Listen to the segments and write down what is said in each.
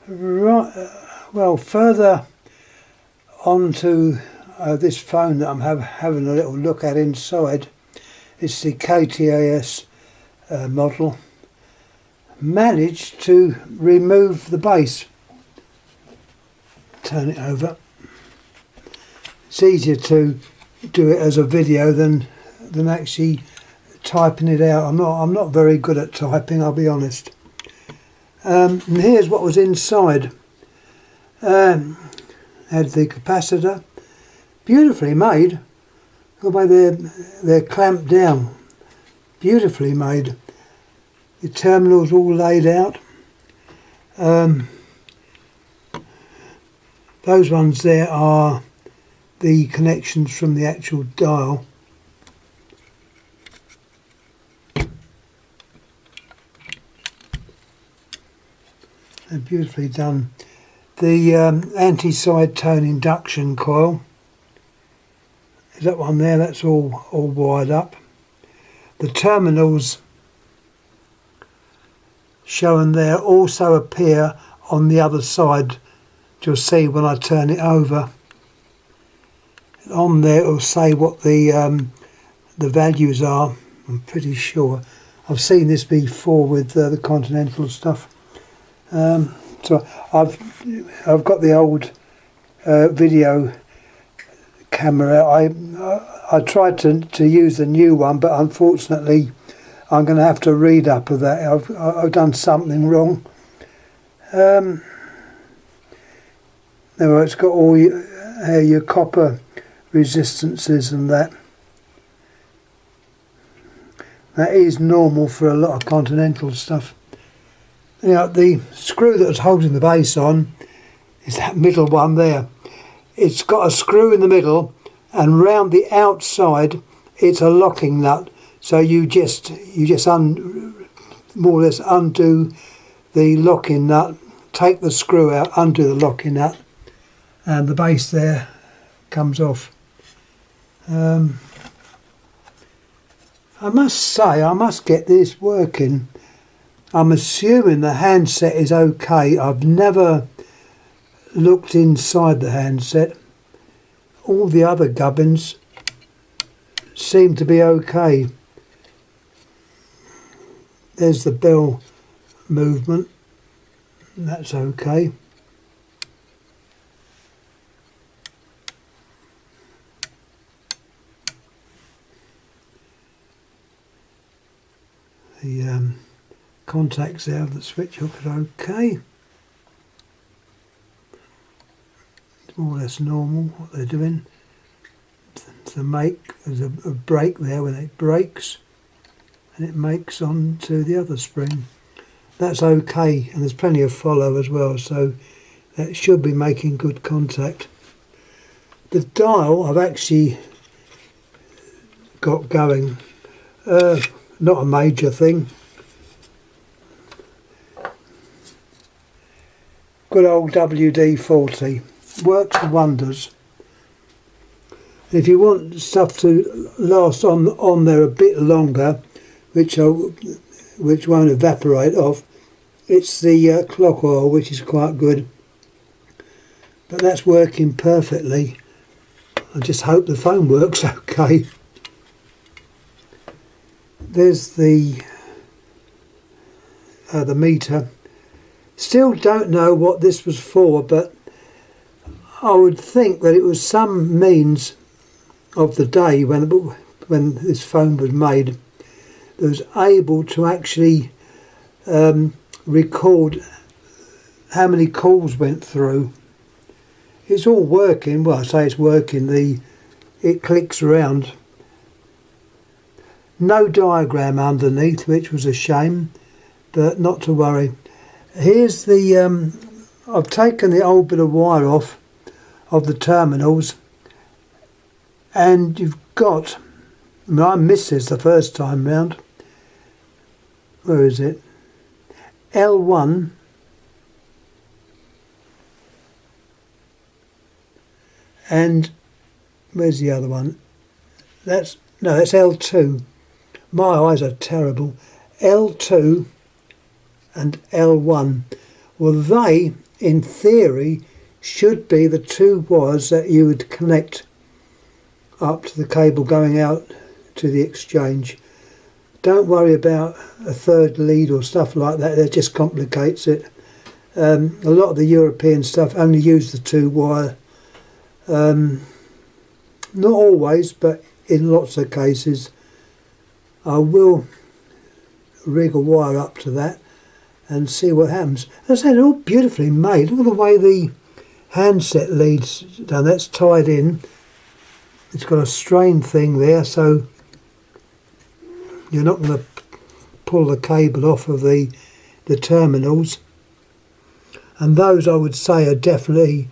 Right, well, further onto this phone that I'm having a little look at inside, it's the KTAS model. Managed to remove the base. Turn it over. It's easier to do it as a video than actually typing it out. I'm not very good at typing, I'll be honest. And here's what was inside. Had the capacitor, beautifully made. The way they're clamped down, beautifully made. The terminals all laid out. Those ones there are the connections from the actual dial. They're beautifully done. The anti-side tone induction coil, is that one there? That's all wired up. The terminals shown there also appear on the other side. You'll see when I turn it over. On there it'll say what the values are. I'm pretty sure. I've seen this before with the Continental stuff. So I've got the old video camera. I tried to use the new one, but unfortunately I'm going to have to read up of that. I've done something wrong. It's got all your copper resistances and that. That is normal for a lot of Continental stuff. You know, the screw that was holding the base on is that middle one there. It's got a screw in the middle, and round the outside it's a locking nut. So you just more or less undo the locking nut, take the screw out, undo the locking nut, and the base there comes off. I must say, I must get this working. I'm assuming the handset is okay. I've never looked inside the handset. All the other gubbins seem to be okay. There's the bell movement. That's okay. The contacts there of the switch hook are okay. It's more or less normal what they're doing. There's a brake there when it brakes, and it makes onto the other spring. That's okay, and there's plenty of follow as well, so that should be making good contact. The dial I've actually got going. Not a major thing. Good old WD-40 works wonders. If you want stuff to last on there a bit longer, which won't evaporate off, it's the clock oil, which is quite good. But that's working perfectly. I just hope the phone works okay. There's the meter. Still don't know what this was for, but I would think that it was some means of the day when this phone was made that was able to actually record how many calls went through. It's all working. Well, I say it's working. It clicks around. No diagram underneath, which was a shame, but not to worry. Here's the I've taken the old bit of wire off of the terminals, and you've got, I missed this the first time round. Where is it? L1 and where's the other one? That's L2. My eyes are terrible. L2 and L1. Well, they in theory should be the two wires that you would connect up to the cable going out to the exchange. Don't worry about a third lead or stuff like that, that just complicates it. A lot of the European stuff only use the two wire. Not always, but in lots of cases. I will rig a wire up to that and see what happens. As I say, they're all beautifully made. Look at the way the handset lead's done. That's tied in. It's got a strain thing there, so you're not going to pull the cable off of the terminals. And those, I would say, are definitely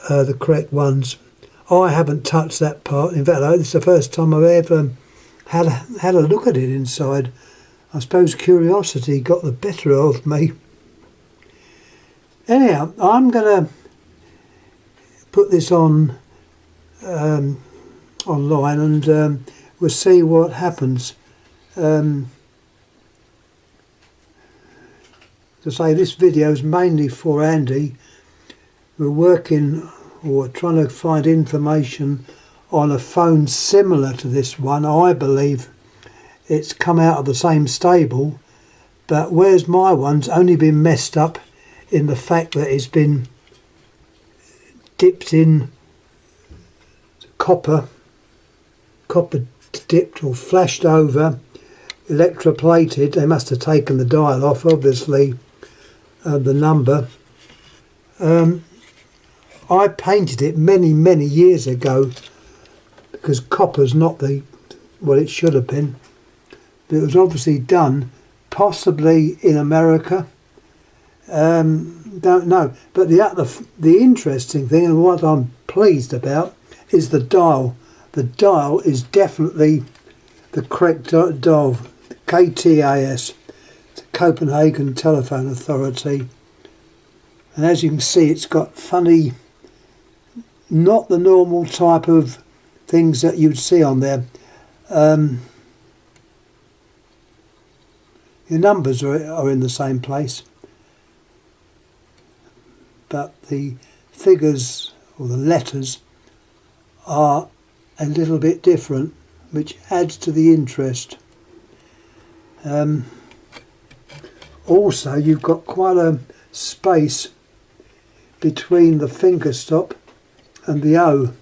the correct ones. I haven't touched that part. In fact, this is the first time I've ever had a look at it inside. I suppose curiosity got the better of me. Anyhow, I'm going to put this on online, and we'll see what happens. To say, this video is mainly for Andy. We're working or trying to find information on a phone similar to this one. I believe it's come out of the same stable, but whereas my one's only been messed up in the fact that it's been dipped in copper dipped or flashed over, electroplated. They must have taken the dial off, obviously, the number. I painted it many years ago, because copper's not what it should have been. But it was obviously done, possibly in America. Don't know. But the interesting thing, and what I'm pleased about, is the dial. The dial is definitely the correct dial. KTAS, the Copenhagen Telephone Authority. And as you can see, it's got funny, not the normal type of things that you'd see on there. The numbers are in the same place, but the figures or the letters are a little bit different, which adds to the interest. Also, you've got quite a space between the finger stop and the O.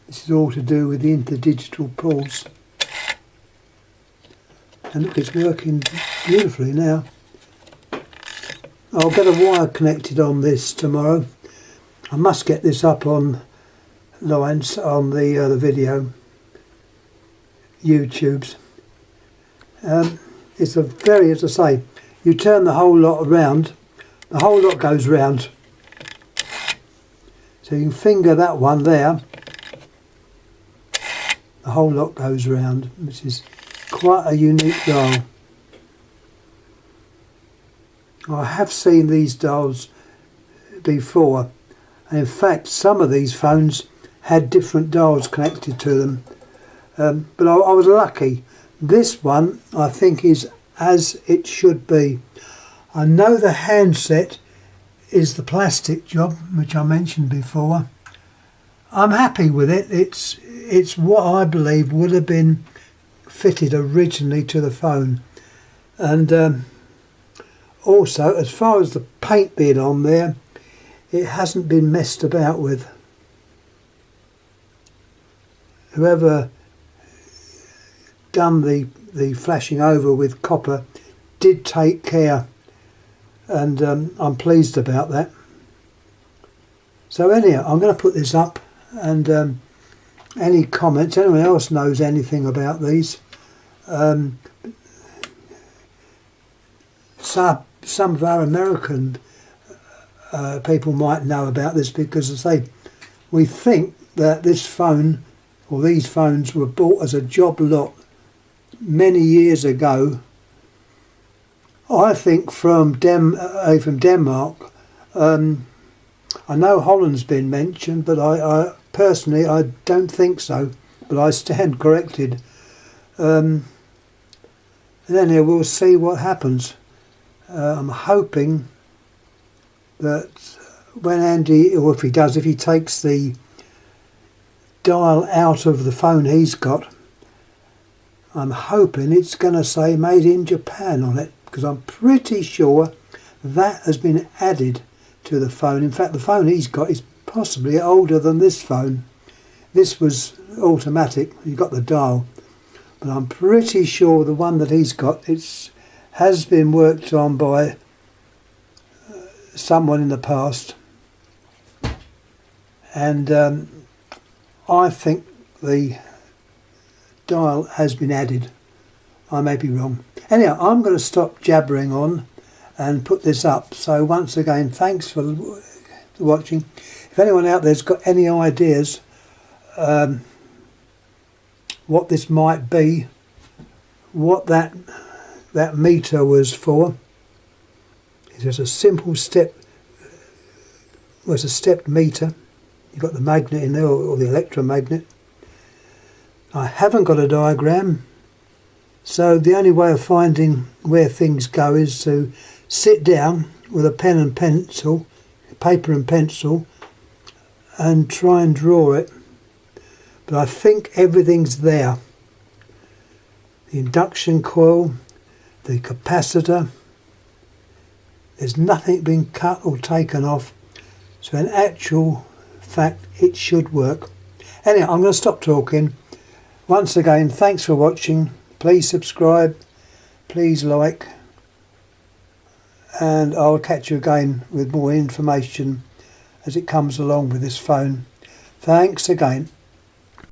This is all to do with the interdigital pulse. And look, it's working beautifully now. I'll get a wire connected on this tomorrow. I must get this up on lines on the video, YouTube's. It's a very, as I say, you turn the whole lot around, the whole lot goes round. So you can finger that one there, the whole lot goes round, which is quite a unique dial. I have seen these dials before, and in fact some of these phones had different dials connected to them, but I was lucky. This one I think is as it should be. I know the handset is the plastic job, which I mentioned before. I'm happy with it. It's what I believe would have been fitted originally to the phone. And also, as far as the paint being on there, it hasn't been messed about with. Whoever done the flashing over with copper did take care, and I'm pleased about that. So anyhow, I'm going to put this up, and any comments, anyone else knows anything about these, some of our American people might know about this, because as I say, we think that this phone or these phones were bought as a job lot many years ago. I think from Denmark. I know Holland's been mentioned, but I personally I don't think so, but I stand corrected. And then we'll see what happens. I'm hoping that when Andy, or if he does, if he takes the dial out of the phone he's got, I'm hoping it's going to say made in Japan on it, because I'm pretty sure that has been added to the phone. In fact, the phone he's got is possibly older than this phone. This was automatic, you got the dial, but I'm pretty sure the one that he's got has been worked on by someone in the past, and I think the dial has been added. I may be wrong. Anyhow, I'm going to stop jabbering on and put this up. So once again, thanks for watching. If anyone out there's got any ideas what this might be, what that meter was for, it's just a simple step. Well, it's a stepped meter. You've got the magnet in there, or the electromagnet. I haven't got a diagram, so the only way of finding where things go is to sit down with a pen and pencil, paper and pencil, and try and draw it. But I think everything's there. The induction coil, the capacitor, there's nothing been cut or taken off, so in actual fact it should work. Anyhow, I'm going to stop talking. Once again, thanks for watching. Please subscribe, please like, and I'll catch you again with more information as it comes along with this phone. Thanks again.